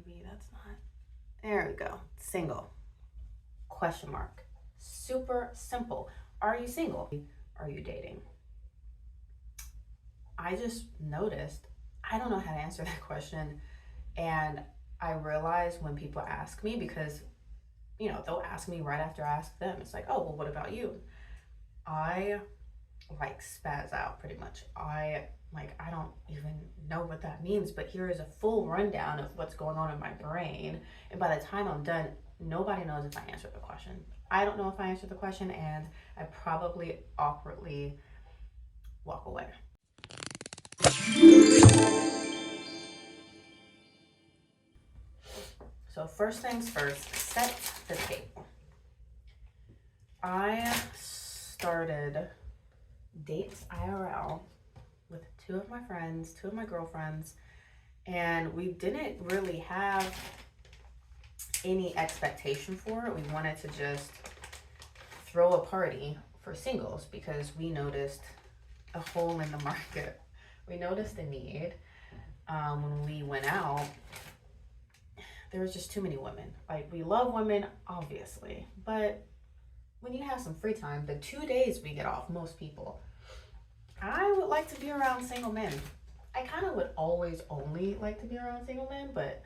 maybe that's not. There we go. Single. Question mark. Super simple. Are you single? Are you dating? I just noticed I don't know how to answer that question. And I realize when people ask me, because, they'll ask me right after I ask them. It's like, oh, well, what about you? I like spaz out pretty much. I don't even know what that means, but here is a full rundown of what's going on in my brain. And by the time I'm done, nobody knows if I answered the question. I don't know if I answered the question, and I probably awkwardly walk away. So first things first, set the table. I started dates IRL with two of my friends, two of my girlfriends, and we didn't really have any expectation for it. We wanted to just throw a party for singles because we noticed a hole in the market. We noticed a need when we went out. There was just too many women. Like, we love women, obviously, but when you have some free time, the 2 days we get off, most people, I would like to be around single men. I kind of would always only like to be around single men, but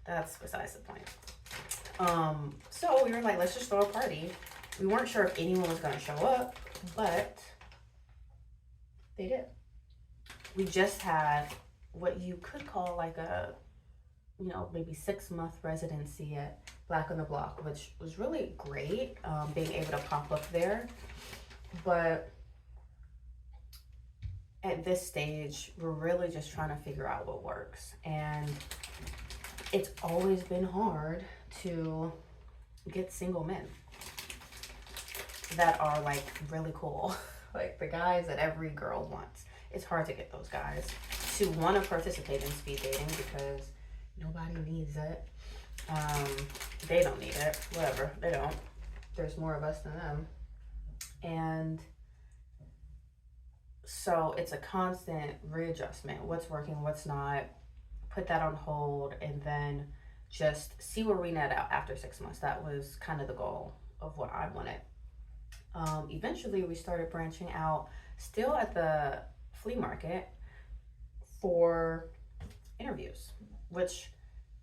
that's besides the point. So we were like, let's just throw a party. We weren't sure if anyone was going to show up, but they did. We just had what you could call like a, maybe 6-month residency at Black on the Block, which was really great, being able to pop up there. But at this stage, we're really just trying to figure out what works. And it's always been hard to get single men that are like really cool. Like the guys that every girl wants. It's hard to get those guys to want to participate in speed dating because nobody needs it. They don't need it. Whatever. They don't. There's more of us than them. And so it's a constant readjustment. What's working, what's not. Put that on hold and then just see where we net out after 6 months. That was kind of the goal of what I wanted. Eventually we started branching out still at the flea market for interviews, which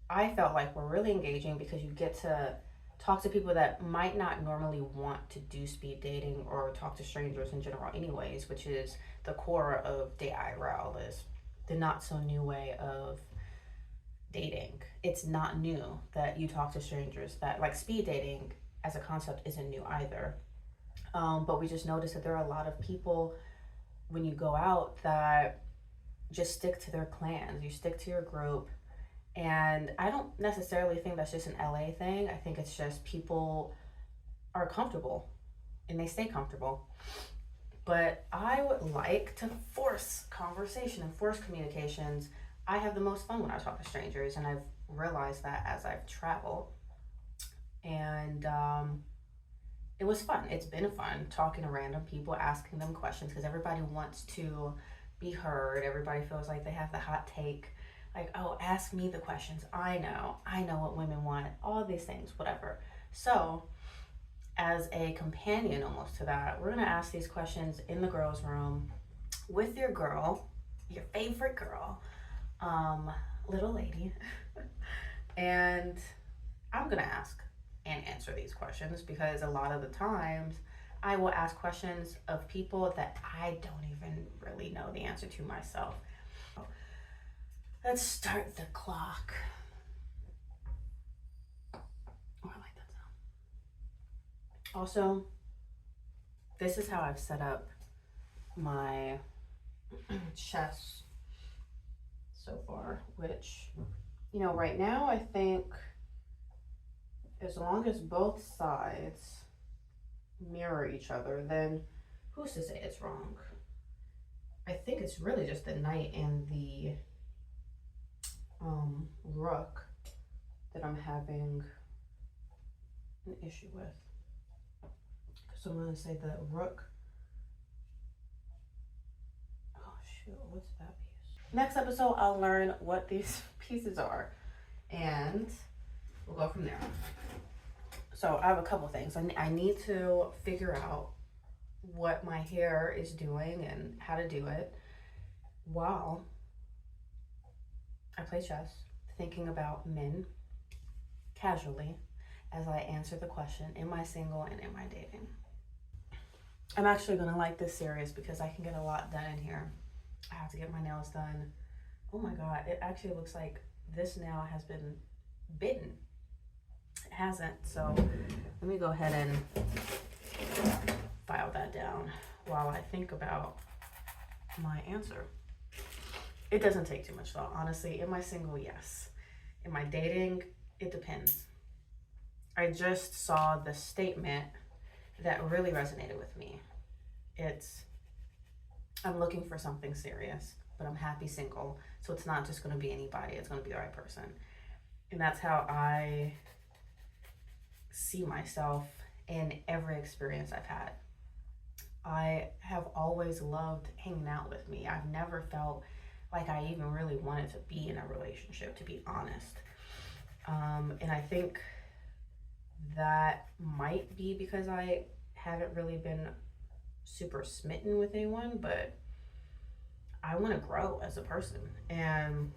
I felt like were really engaging because you get to talk to people that might not normally want to do speed dating or talk to strangers in general anyways, which is the core of date IRL, is the not so new way of dating. It's not new that you talk to strangers. That like speed dating as a concept isn't new either. But we just noticed that there are a lot of people when you go out that just stick to their clans. You stick to your group. And I don't necessarily think that's just an LA thing. I think it's just people are comfortable and they stay comfortable. But I would like to force conversation and force communications. I have the most fun when I talk to strangers, and I've realized that as I've traveled. And it was fun. It's been fun talking to random people, asking them questions, because everybody wants to be heard. Everybody feels like they have the hot take. Like, oh, ask me the questions. I know what women want, all these things, whatever. So as a companion almost to that, we're going to ask these questions in the girls' room with your girl, your favorite girl, little lady. And I'm going to ask and answer these questions because a lot of the times I will ask questions of people that I don't even really know the answer to myself. Let's start the clock. Oh, I like that sound. Also, this is how I've set up my chess so far, which, right now I think as long as both sides mirror each other, then who's to say it's wrong? I think it's really just the knight and the rook that I'm having an issue with. So I'm going to say the rook. Oh shoot, what's that piece? Next episode, I'll learn what these pieces are and we'll go from there. So I have a couple things. I need to figure out what my hair is doing and how to do it while I play chess, thinking about men casually as I answer the question, am I single and am I dating? I'm actually gonna like this series because I can get a lot done in here. I have to get my nails done. Oh my God, it actually looks like this nail has been bitten. It hasn't, so let me go ahead and file that down while I think about my answer. It doesn't take too much thought, honestly. Am I single? Yes. Am I dating? It depends. I just saw the statement that really resonated with me. It's, I'm looking for something serious, but I'm happy single. So it's not just going to be anybody, it's going to be the right person. And that's how I see myself in every experience I've had. I have always loved hanging out with me. I've never felt like I even really wanted to be in a relationship, to be honest. And I think that might be because I haven't really been super smitten with anyone, but I want to grow as a person. And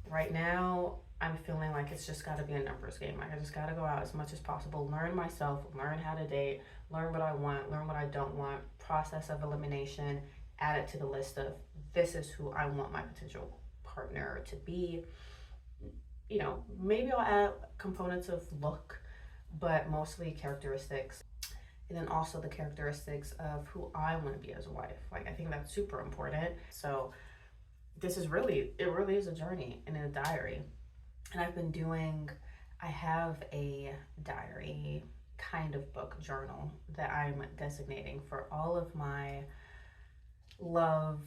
right now, I'm feeling like it's just got to be a numbers game. Like, I just got to go out as much as possible, learn myself, learn how to date, learn what I want, learn what I don't want, process of elimination, add it to the list of this is who I want my potential partner to be. You know, maybe I'll add components of look, but mostly characteristics. And then also the characteristics of who I want to be as a wife. Like, I think that's super important. So this is really, it really is a journey and a diary. And I have a diary kind of book journal that I'm designating for all of my love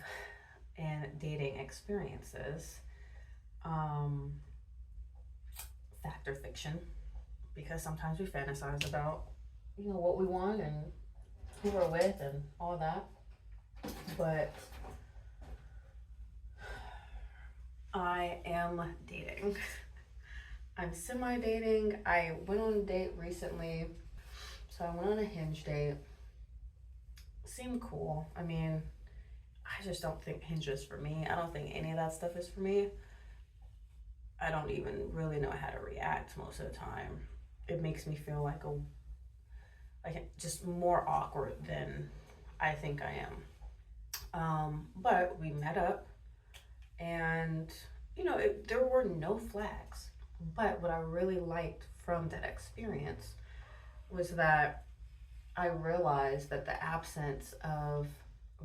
and dating experiences. Fact or fiction, because sometimes we fantasize about, you know, what we want and who we're with and all that. But I am dating. I'm semi-dating. I went on a date recently. So I went on a Hinge date. Seemed cool. I mean, I just don't think Hinge is for me. I don't think any of that stuff is for me. I don't even really know how to react most of the time. It makes me feel like just more awkward than I think I am. But we met up, and you know, there were no flags. But what I really liked from that experience was that I realized that the absence of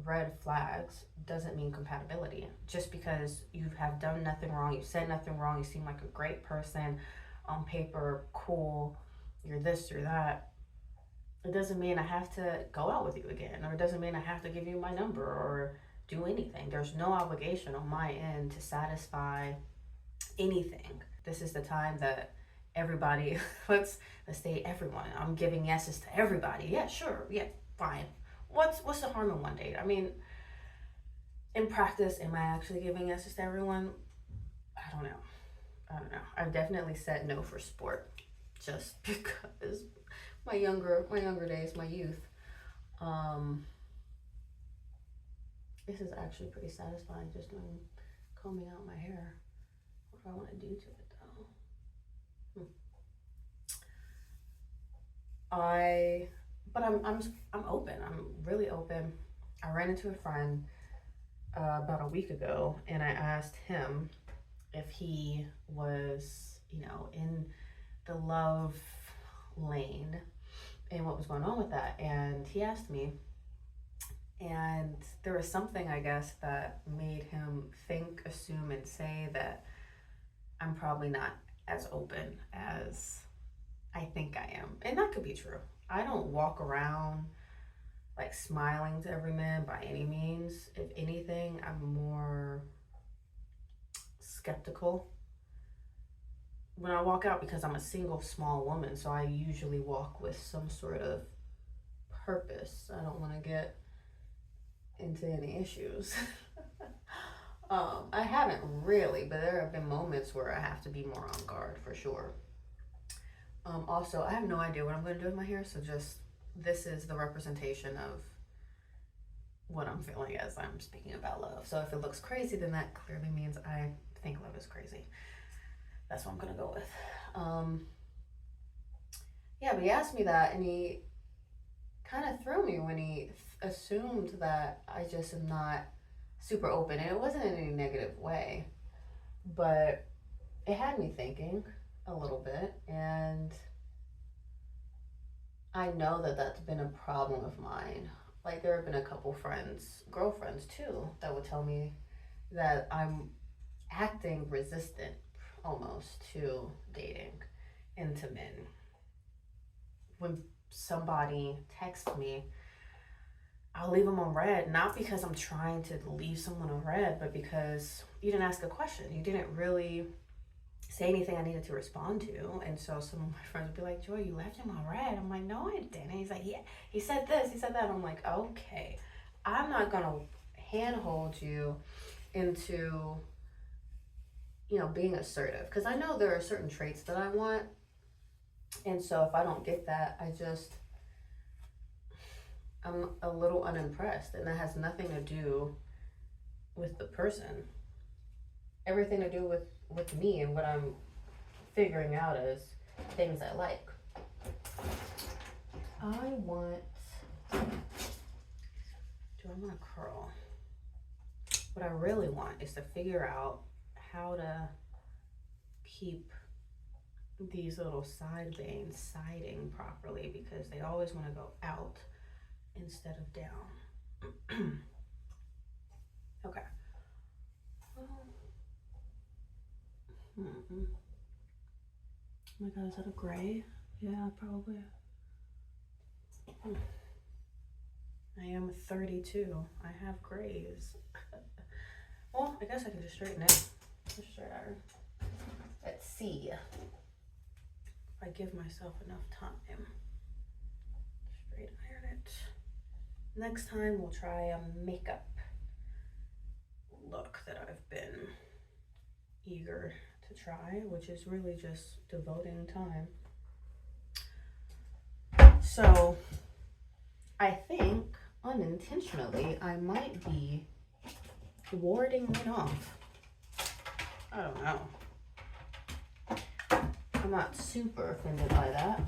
red flags doesn't mean compatibility. Just because you have done nothing wrong, you've said nothing wrong, you seem like a great person on paper, cool, you're this, you're that, it doesn't mean I have to go out with you again, or it doesn't mean I have to give you my number or do anything. There's no obligation on my end to satisfy anything. This is the time that everybody, let's say everyone, I'm giving yeses to everybody. Yeah, sure, yeah, fine. What's the harm in one date? I mean, in practice, am I actually giving yeses to everyone? I don't know. I've definitely said no for sport, just because my younger days, my youth. This is actually pretty satisfying, just doing combing out my hair. What do I want to do to it though? I'm open. I'm really open. I ran into a friend about a week ago, and I asked him if he was, you know, in the love lane and what was going on with that. And he asked me, and there was something, I guess, that made him think, assume, and say that I'm probably not as open as I think I am. And that could be true. I don't walk around like smiling to every man by any means. If anything, I'm more skeptical when I walk out, because I'm a single small woman. So I usually walk with some sort of purpose. I don't want to get into any issues. I haven't really, but there have been moments where I have to be more on guard for sure. Also, I have no idea what I'm going to do with my hair, so just this is the representation of what I'm feeling as I'm speaking about love. So if it looks crazy, then that clearly means I think love is crazy. That's what I'm going to go with. Yeah, but he asked me that, and he kind of threw me when he assumed that I just am not super open, and it wasn't in any negative way, but it had me thinking a little bit, and I know that that's been a problem of mine. Like, there have been a couple friends, girlfriends too, that would tell me that I'm acting resistant almost to dating and to men. When somebody texts me, I'll leave them on red, not because I'm trying to leave someone on red, but because you didn't ask a question. You didn't really say anything I needed to respond to. And so some of my friends would be like, Joy, you left him on red. I'm like, no, I didn't. He's like, yeah, he said this, he said that. I'm like, okay, I'm not going to handhold you into, being assertive. Because I know there are certain traits that I want. And so if I don't get that, I'm a little unimpressed. And that has nothing to do with the person. Everything to do with me and what I'm figuring out is things I like. Do I want to curl? What I really want is to figure out how to keep these little side bangs siding properly, because they always want to go out instead of down. Okay. Oh my god, is that a gray? Yeah, probably. I am 32. I have grays. Well, I guess I can just straighten it. Just straight iron. Let's see. If I give myself enough time. Straight iron it. Next time we'll try a makeup look that I've been eager to try, which is really just devoting time. So I think unintentionally I might be warding it off. I don't know. I'm not super offended by that.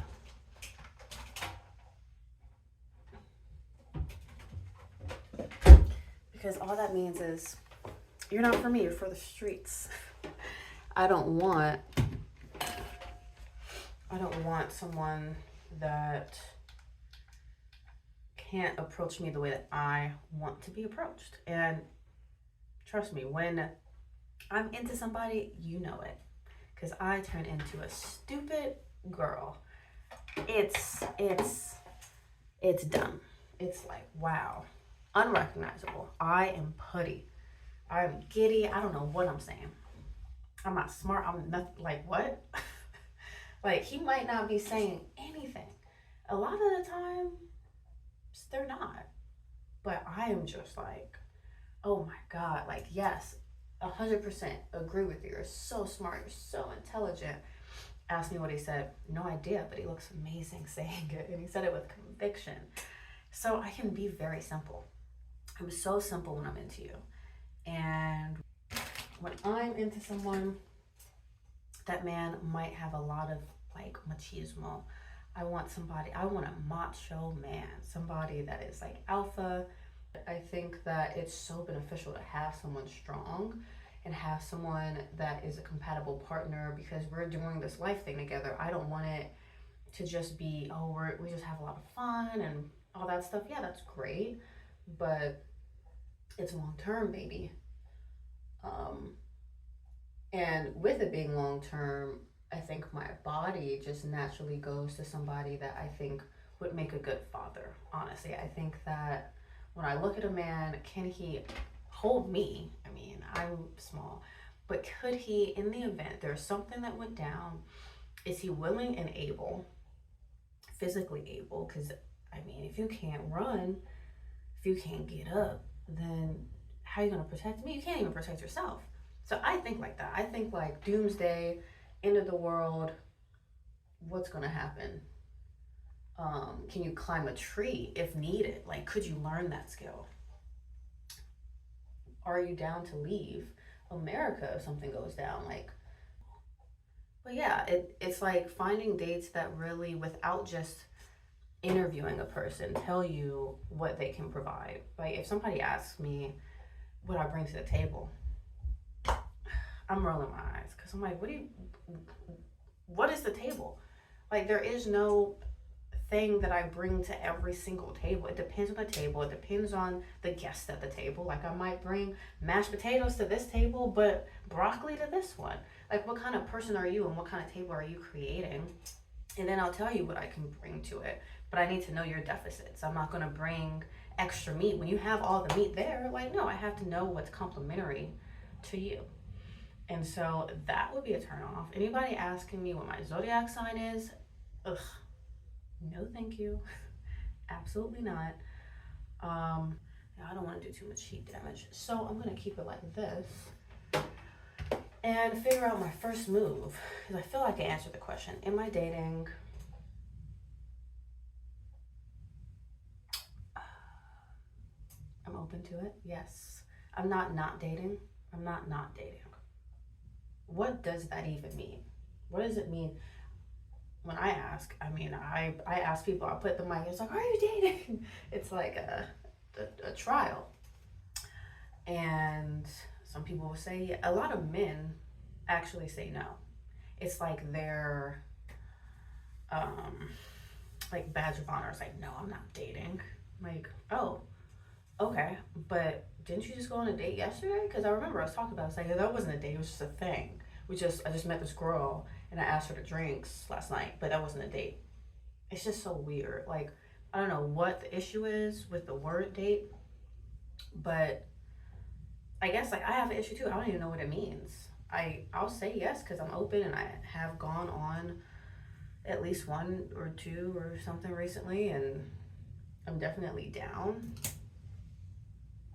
Because all that means is you're not for me, you're for the streets. I don't want someone that can't approach me the way that I want to be approached. And trust me, when I'm into somebody, you know it. Because I turn into a stupid girl. It's dumb. It's like, wow. Unrecognizable. I am putty. I'm giddy. I don't know what I'm saying. I'm not smart. I'm not, like, what? Like, he might not be saying anything. A lot of the time, they're not. But I am just like, oh my God. Like, yes, 100% agree with you. You're so smart. You're so intelligent. Asked me what he said. No idea, but he looks amazing saying it. And he said it with conviction. So I can be very simple. I'm so simple when I'm into you. And when I'm into someone, that man might have a lot of like machismo. I want a macho man, somebody that is like alpha. I think that it's so beneficial to have someone strong and have someone that is a compatible partner, because we're doing this life thing together. I don't want it to just be, oh, we just have a lot of fun and all that stuff. Yeah, that's great, but it's long term, baby. And with it being long term, I think my body just naturally goes to somebody that I think would make a good father. Honestly, I think that when I look at a man, can he hold me? I mean, I'm small, but could he, in the event there's something that went down, is he willing and able, physically able? Because I mean, if you can't run, if you can't get up, then how are you going to protect me? You can't even protect yourself. So I think like that. I think like doomsday, end of the world, what's going to happen? Can you climb a tree if needed? Like, could you learn that skill? Are you down to leave America if something goes down? Like, but yeah, it's like finding dates that really, without just interviewing a person, tell you what they can provide. Like, if somebody asks me what I bring to the table, I'm rolling my eyes because I'm like, what is the table? Like, there is no thing that I bring to every single table. It depends on the table. It depends on the guest at the table. Like, I might bring mashed potatoes to this table, but broccoli to this one. Like, what kind of person are you and what kind of table are you creating? And then I'll tell you what I can bring to it. But I need to know your deficits. I'm not going to bring extra meat when you have all the meat there. Like, no, I have to know what's complementary to you. And so that would be a turn off. Anybody asking me what my zodiac sign is, ugh, no thank you. Absolutely not. I don't want to do too much heat damage. So I'm going to keep it like this and figure out my first move. Because I feel like I answered the question. Am I dating? I'm open to it. Yes. I'm not dating. I'm not dating. What does that even mean? What does it mean? When I ask, I mean, I ask people, I put the mic, it's like, are you dating? It's like a trial. And some people will say, yeah. A lot of men actually say no. It's like their, like badge of honor. It's like, no, I'm not dating. Like, oh, okay. But didn't you just go on a date yesterday? Because I remember I was talking about it. It's like, that wasn't a date, it was just a thing. I just met this girl and I asked her to drinks last night, but that wasn't a date. It's just so weird. Like, I don't know what the issue is with the word date, but I guess like I have an issue too. I don't even know what it means. I'll say yes because I'm open and I have gone on at least one or two or something recently, and I'm definitely down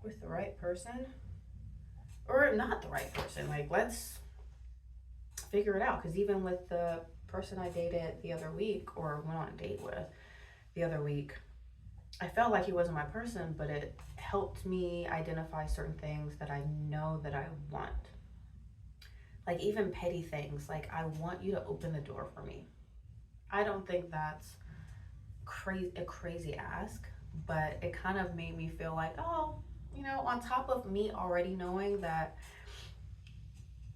with the right person or not the right person. Like, let's figure it out. Because even with the person I dated the other week or went on a date with the other week, I felt like he wasn't my person, but it helped me identify certain things that I know that I want. Like, even petty things, like, I want you to open the door for me. I don't think that's a crazy ask, but it kind of made me feel like, oh, on top of me already knowing that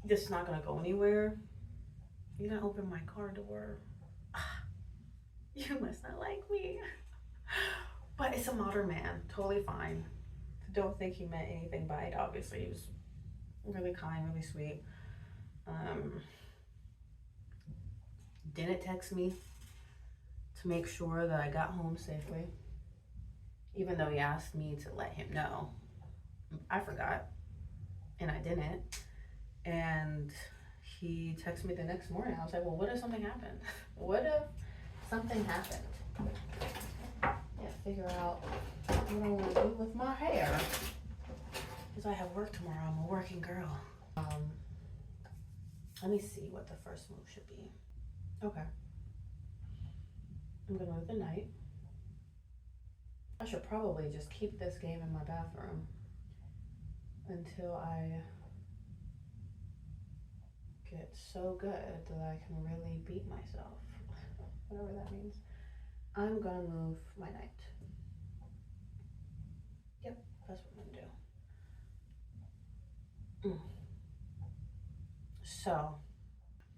this is not going to go anywhere, you're going to open my car door. You must not like me. But it's a modern man, totally fine. Don't think he meant anything by it. Obviously, he was really kind, really sweet. Didn't text me to make sure that I got home safely, even though he asked me to let him know. I forgot, and I didn't. And he texted me the next morning. I was like, well, what if something happened? What if something happened? Yeah, figure out what I want to do with my hair. Because I have work tomorrow. I'm a working girl. Let me see what the first move should be. Okay. I'm going to move the night. I should probably just keep this game in my bathroom until I get so good that I can really beat myself. Whatever that means. I'm gonna move my night. Yep, that's what I'm gonna do. So,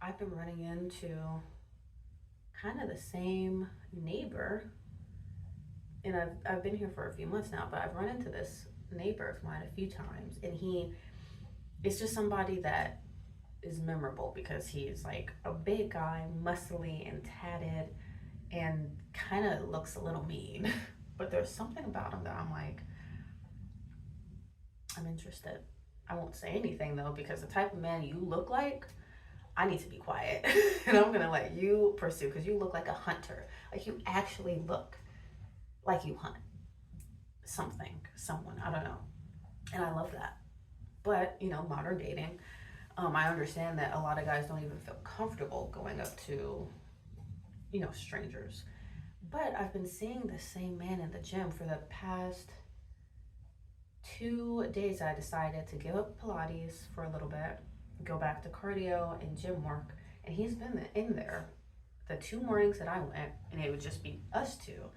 I've been running into kind of the same neighbor, and I've been here for a few months now, but I've run into this neighbor of mine a few times, and it's just somebody that is memorable because he's like a big guy, muscly and tatted, and kind of looks a little mean. But there's something about him that I'm like, I'm interested. I won't say anything though, because the type of man you look like, I need to be quiet. And I'm gonna let you pursue, because you look like a hunter. Like, you actually look like you hunt something, someone, I don't know. And I love that. But, you know, modern dating, I understand that a lot of guys don't even feel comfortable going up to, you know, strangers. But I've been seeing the same man in the gym for the past 2 days. I decided to give up Pilates for a little bit, go back to cardio and gym work. And he's been in there the 2 mornings that I went, and it would just be us two.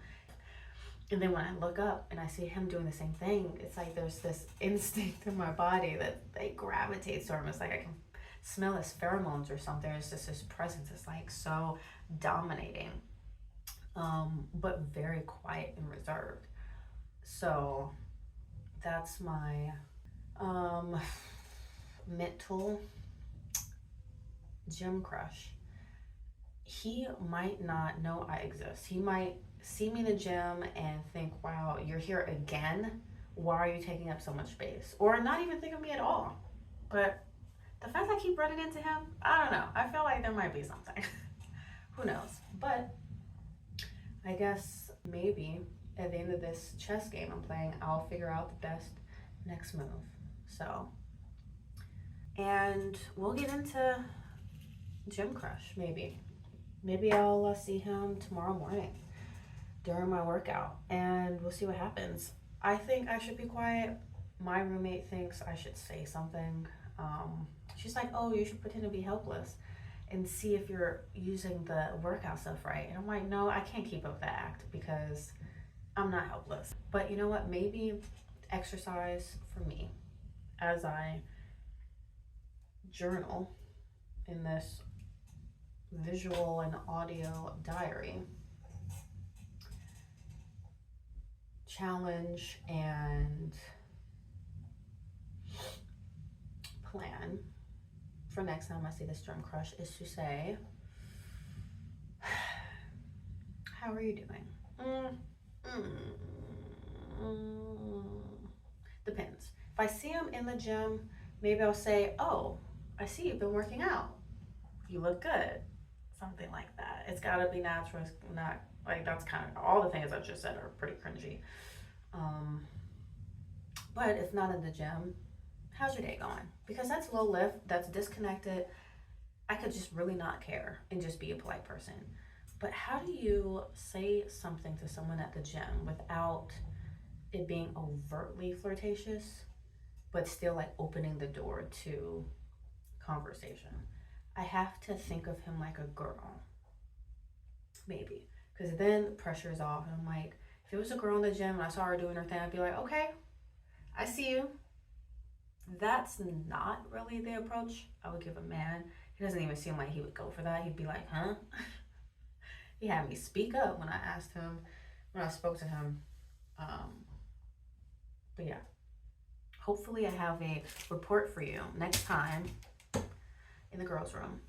And then when I look up and I see him doing the same thing, it's like there's this instinct in my body that they gravitate to him. It's like I can smell his pheromones or something. It's just his presence is like so dominating, but very quiet and reserved. So that's my mental gym crush. He might not know I exist. He might see me in the gym and think, wow, you're here again? Why are you taking up so much space? Or not even think of me at all. But the fact I keep running into him, I don't know. I feel like there might be something. Who knows? But I guess maybe at the end of this chess game I'm playing, I'll figure out the best next move. So, and we'll get into gym crush maybe. Maybe I'll see him tomorrow morning during my workout and we'll see what happens. I think I should be quiet. My roommate thinks I should say something. She's like, oh, you should pretend to be helpless and see if you're using the workout stuff right. And I'm like, no, I can't keep up that act because I'm not helpless. But you know what? Maybe exercise for me as I journal in this visual and audio diary, challenge and plan for next time I see this gym crush is to say, how are you doing? Depends. If I see him in the gym, maybe I'll say, oh, I see you've been working out. You look good. Something like that. It's gotta be natural. It's not like that's kind of all the things I just said are pretty cringy. But if not in the gym, how's your day going? Because that's low lift, that's disconnected. I could just really not care and just be a polite person. But how do you say something to someone at the gym without it being overtly flirtatious, but still like opening the door to conversation? I have to think of him like a girl, maybe, because then the pressure is off. And I'm like, if it was a girl in the gym and I saw her doing her thing, I'd be like, okay, I see you. That's not really the approach I would give a man. He doesn't even seem like he would go for that. He'd be like, huh? He had me speak up when I asked him, when I spoke to him. But yeah, hopefully I have a report for you next time in the girls' room.